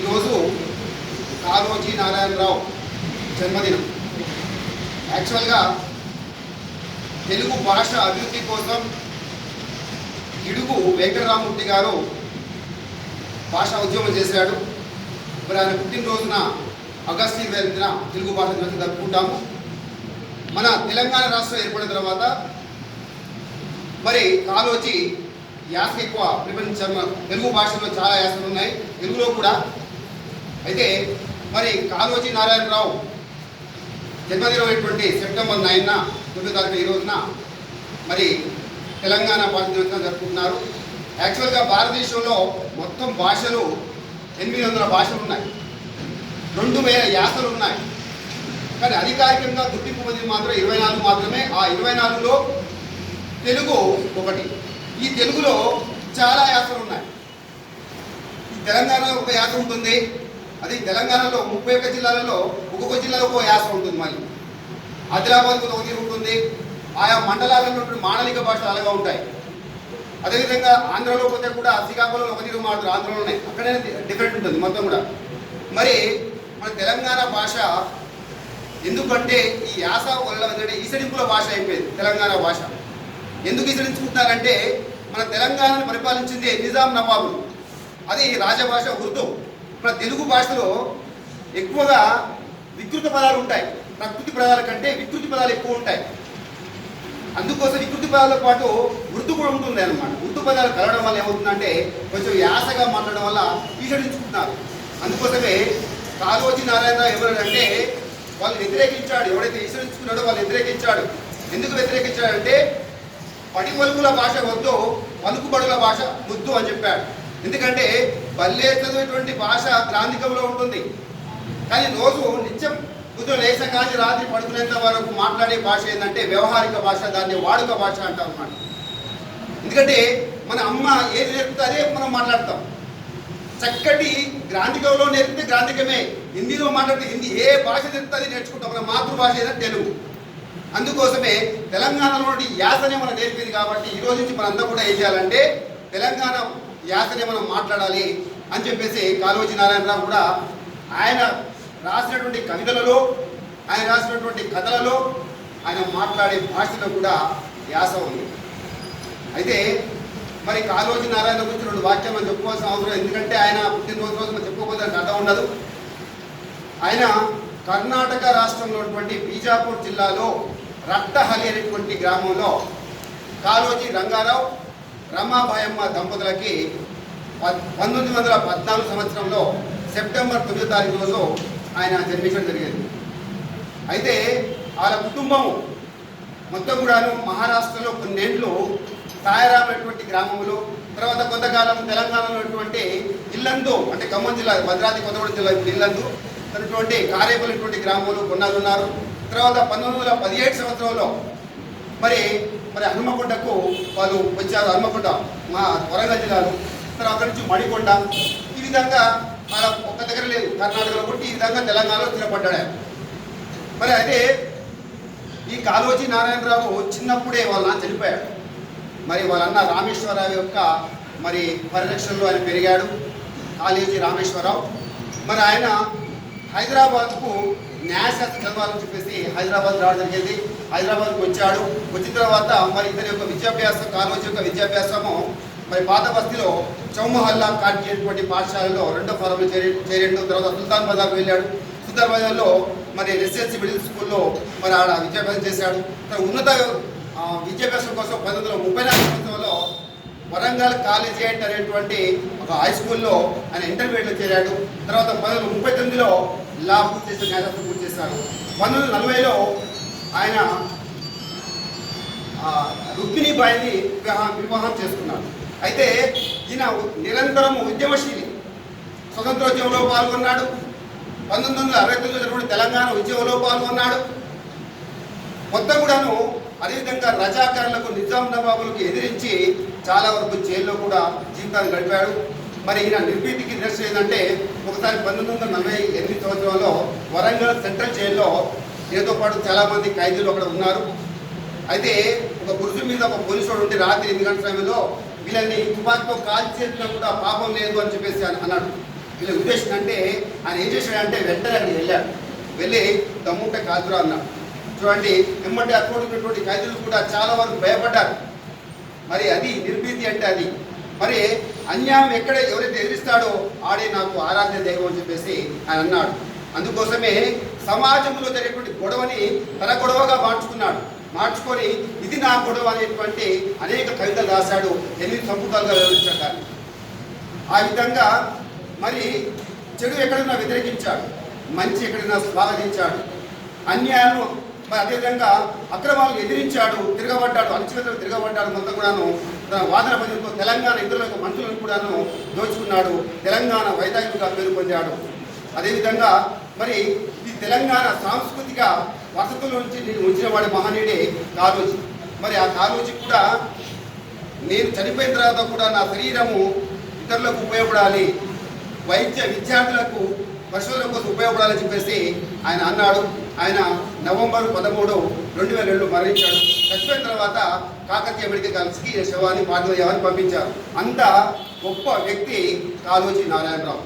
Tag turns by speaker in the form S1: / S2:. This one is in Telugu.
S1: ఈరోజు కాళోజీ నారాయణరావు జన్మదినం. యాక్చువల్గా తెలుగు భాష అభివృద్ధి కోసం గిడుగు వెంకటరామూర్తి గారు భాషా ఉద్యమం చేశాడు. మరి ఆయన పుట్టినరోజున ఆగస్టు 28న తెలుగు భాష దినోత్సవం జరుపుకుంటాము. మన తెలంగాణ రాష్ట్రం ఏర్పడిన తర్వాత మరి కాళోజీ యాస ఎక్కువ ప్రపంచం తెలుగు భాషలో చాలా యాసలు ఉన్నాయి, తెలుగులో కూడా. అయితే మరి కాళోజీ నారాయణరావు జన్మదినమైనటువంటి సెప్టెంబర్ 9న 9వ తారీఖు ఈ రోజున మరి తెలంగాణ భాష దినోత్సవం జరుపుకుంటున్నారు. యాక్చువల్గా భారతదేశంలో మొత్తం భాషలు 800 భాషలు ఉన్నాయి, 2000 యాసలు ఉన్నాయి. కానీ అధికారికంగా గుర్తింపు పొందింది మాత్రం 24 మాత్రమే. ఆ 24లో తెలుగు ఒకటి. ఈ తెలుగులో చాలా యాసలు ఉన్నాయి. ఈ తెలంగాణలో ఒక యాస ఉంటుంది. అది తెలంగాణలో 31 జిల్లాలలో ఒక్కొక్క జిల్లాలో ఒక యాస ఉంటుంది. మళ్ళీ ఆదిలాబాద్కు ఒక తీరు ఉంటుంది. ఆయా మండలాలలో మాండలిక భాషలు అలాగా ఉంటాయి. అదేవిధంగా ఆంధ్రలో పోతే కూడా శ్రీకాకుళంలో ఒక తీరు మాట్లాడు, ఆంధ్రలోనే అక్కడే డిఫరెంట్ ఉంటుంది మొత్తం కూడా. మరి మన తెలంగాణ భాష ఎందుకంటే ఈ యాస వల్ల ఈసడింపుల భాష అయిపోయింది తెలంగాణ భాష. ఎందుకు ఈసడించుకుంటున్నారంటే మన తెలంగాణను పరిపాలించింది నిజాం నవాబులు. అది రాజభాష ఉర్దూ. మన తెలుగు భాషలో ఎక్కువగా వికృత పదాలు ఉంటాయి. ప్రకృతి పదాల కంటే వికృతి పదాలు ఎక్కువ ఉంటాయి. అందుకోసం వికృతి పదాలతో పాటు ఉర్దూ కూడా ఉంటుంది అన్నమాట. ఉర్దూ పదాలు కలవడం వల్ల ఏమవుతుందంటే కొంచెం యాసగా మాట్లాడడం వల్ల ఈసడించుకుంటున్నారు. అందుకోసమే కాళోజీ నారాయణరావు ఎవరంటే వాళ్ళు వ్యతిరేకించాడు. ఎవడైతే ఈసడించుకున్నాడో వాళ్ళు వ్యతిరేకించాడు. ఎందుకు వ్యతిరేకించాడంటే పడి పలుకుల భాష వద్దు, పలుకుబడుల భాష ముద్దు అని చెప్పాడు. ఎందుకంటే బల్లే చదివేటువంటి భాష గ్రాంధికంలో ఉంటుంది. కానీ రోజు నిత్యం ఉదయం లేచగానే రాత్రి పడుకునేంత వరకు మాట్లాడే భాష ఏంటంటే వ్యవహారిక భాష, దాన్ని వాడుక భాష అంటాం అన్నమాట. ఎందుకంటే మన అమ్మ ఏది నేర్పుతే అదే మనం మాట్లాడతాం. చక్కటి గ్రాంధికంలో నేర్పితే గ్రాంధికమే, హిందీలో మాట్లాడితే హిందీ, ఏ భాష నేర్పితే అది నేర్చుకుంటాం. మన మాతృభాష ఏదైనా తెలుగు. అందుకోసమే తెలంగాణలోని యాసనే మనం నేర్పింది. కాబట్టి ఈ రోజు నుంచి మనంతా కూడా ఏం చేయాలంటే తెలంగాణ యాసనే మనం మాట్లాడాలి అని చెప్పేసి కాళోజీ నారాయణరావు కూడా ఆయన రాసినటువంటి కవితలలో, ఆయన రాసినటువంటి కథలలో, ఆయన మాట్లాడే భాషలో కూడా యాస ఉంది. అయితే మరి కాళోజీ నారాయణ గురించి 2 వాక్యం మనం చెప్పుకోవాల్సిన అవసరం. ఎందుకంటే ఆయన పుట్టినరోజు రోజు మనం చెప్పుకోకపోతే అర్థం ఉండదు. ఆయన కర్ణాటక రాష్ట్రంలో ఉన్నటువంటి బీజాపూర్ జిల్లాలో రక్తహలి అనేటువంటి గ్రామంలో కాళోజీ రంగారావు రమాబాయమ్మ దంపతులకి 1914 సంవత్సరంలో సెప్టెంబర్ 9వ తారీఖు రోజు ఆయన జన్మించడం జరిగింది. అయితే వాళ్ళ కుటుంబం మొత్తం కూడాను మహారాష్ట్రలో కొన్నేళ్ళు సాయరాం అనేటువంటి గ్రామంలో, తర్వాత కొంతకాలం తెలంగాణలో ఉన్నటువంటి ఇల్లందు అంటే ఖమ్మం జిల్లా, భద్రాద్రి కొత్తగూడెం జిల్లా ఇప్పుడు ఇల్లందు అటువంటి కారేపల్లి గ్రామంలో కొన్నాళ్ళు ఉన్నారు. తర్వాత 1917 సంవత్సరంలో మరి హనుమకొండకు వాళ్ళు వచ్చారు. హనుమకొండ మా వరంగల్ జిల్లాలో. తర్వాత నుంచి మడికొండ, ఈ విధంగా వాళ్ళ ఒక్క దగ్గర లేదు కర్ణాటకలో పుట్టి ఈ విధంగా తెలంగాణలో స్థిరపడ్డాడు. మరి అయితే ఈ కాళోజీ నారాయణరావు చిన్నప్పుడే వాళ్ళ నాన్న చనిపోయాడు. మరి వాళ్ళ అన్న రామేశ్వరరావు యొక్క మరి పరిరక్షణలో ఆయన పెరిగాడు, కాళోజీ రామేశ్వరరావు. మరి ఆయన హైదరాబాద్కు న్యాయశాస్త్రం చదవాలని చెప్పేసి హైదరాబాద్ రావడం జరిగింది. హైదరాబాద్కు వచ్చాడు. వచ్చిన తర్వాత మరి ఇతని యొక్క విద్యాభ్యాసం, కాళోజీ యొక్క విద్యాభ్యాసము మరి పాత బస్తీలో చౌమహల్లా కాటినటువంటి పాఠశాలలో 2వ ఫారంలో చేరిండు. తర్వాత సుల్తాన్ బజార్కు వెళ్ళాడు. సుల్తాన్ బజార్లో మరి రెసిడెన్సీ మిడిల్ స్కూల్లో మరి ఆడ విద్యాభ్యాసం చేశాడు. ఉన్నత విద్యాభ్యాసం కోసం 1934 సంవత్సరంలో వరంగల్ కాలేజియేట్ అనేటువంటి ఒక హై స్కూల్లో ఆయన ఇంటర్మీడియట్లో చేరాడు. తర్వాత 1939లో లా పూర్తి చేసిన, న్యాయశాస్త్రం పూర్తి చేశాడు. 1940లో ఆయన రుక్మిణీబాయిని వివాహం చేసుకున్నాడు. అయితే ఈయన నిరంతరము ఉద్యమశీలి. స్వతంత్రోద్యమంలో పాల్గొన్నాడు. 1969 తెలంగాణ ఉద్యమంలో పాల్గొన్నాడు. మొత్తం కూడాను అదేవిధంగా రజాకారులకు, నిజాం నవాబులకు ఎదిరించి చాలా వరకు జైల్లో కూడా జీవితాన్ని గడిపాడు. మరి ఈయన నిర్భీతికి నిదర్శనం ఏంటంటే ఒకసారి 1948 సంవత్సరంలో వరంగల్ సెంట్రల్ జైల్లో ఈయనతో పాటు చాలామంది ఖైదీలు అక్కడ ఉన్నారు. అయితే ఒక గురుజు మీద ఒక పోలీసు వాడు ఉంటే రాత్రి 8 గంటల సమయంలో వీళ్ళని తుపాకీతో కాల్చేసినా కూడా పాపం లేదు అని చెప్పేసి అన్నాడు. వీళ్ళ ఉద్దేశం అంటే ఆయన ఏం చేశాడంటే వెంటనే అక్కడికి వెళ్ళాడు. వెళ్ళి దమ్ముంటే కాదురా అన్నాడు. చూడండి, ఎమ్మటి అటువంటి ఖైదీలు కూడా చాలా వరకు భయపడ్డారు. మరి అది నిర్భీతి అంటే అది. మరి అన్యాయం ఎవరైతే ఎదిరిస్తాడో ఆడే నాకు ఆరాధ్య దైవం అని చెప్పేసి ఆయన అన్నాడు. అందుకోసమే సమాజంలో జరిగేటువంటి గొడవని తన గొడవగా మార్చుకొని ఇది నా గొడవ అనేటువంటి అనేక కవితలు రాశాడు. 8 సంపుటాలుగా వివరించాడు. ఆ విధంగా మరి చెడు ఎక్కడైనా వ్యతిరేకించాడు, మంచి ఎక్కడైనా స్వాగతించాడు, అన్యాయం మరి అదేవిధంగా అక్రమాలను ఎదిరించాడు, తిరగబడ్డాడు, అణచివేతలు తిరగబడ్డాడు. మొత్తం కూడాను తన వాదన పద్ధతితో తెలంగాణ ఇతరుల యొక్క మనుషులను కూడాను దోచుకున్నాడు. తెలంగాణ వైతాళికుడిగా పేరు పొందాడు. అదేవిధంగా మరి ఈ తెలంగాణ సాంస్కృతిక వసతుల నుంచి ఉంచిన వాడి మహనీయుడే కాళోజీ. మరి ఆ కాళోజీ కూడా నేను చనిపోయిన తర్వాత కూడా నా శరీరము ఇతరులకు ఉపయోగపడాలి, విద్యార్థులకు పరిశోధన కోసం ఉపయోగపడాలని చెప్పేసి ఆయన అన్నాడు. ఆయన నవంబర్ 13, 2002 మరణించాడు. చనిపోయిన తర్వాత కాకతీయ మెడికల్ కాలేజ్కి శవాన్ని పార్థివ పంపించారు. అంత గొప్ప వ్యక్తి కాళోజీ నారాయణరావు.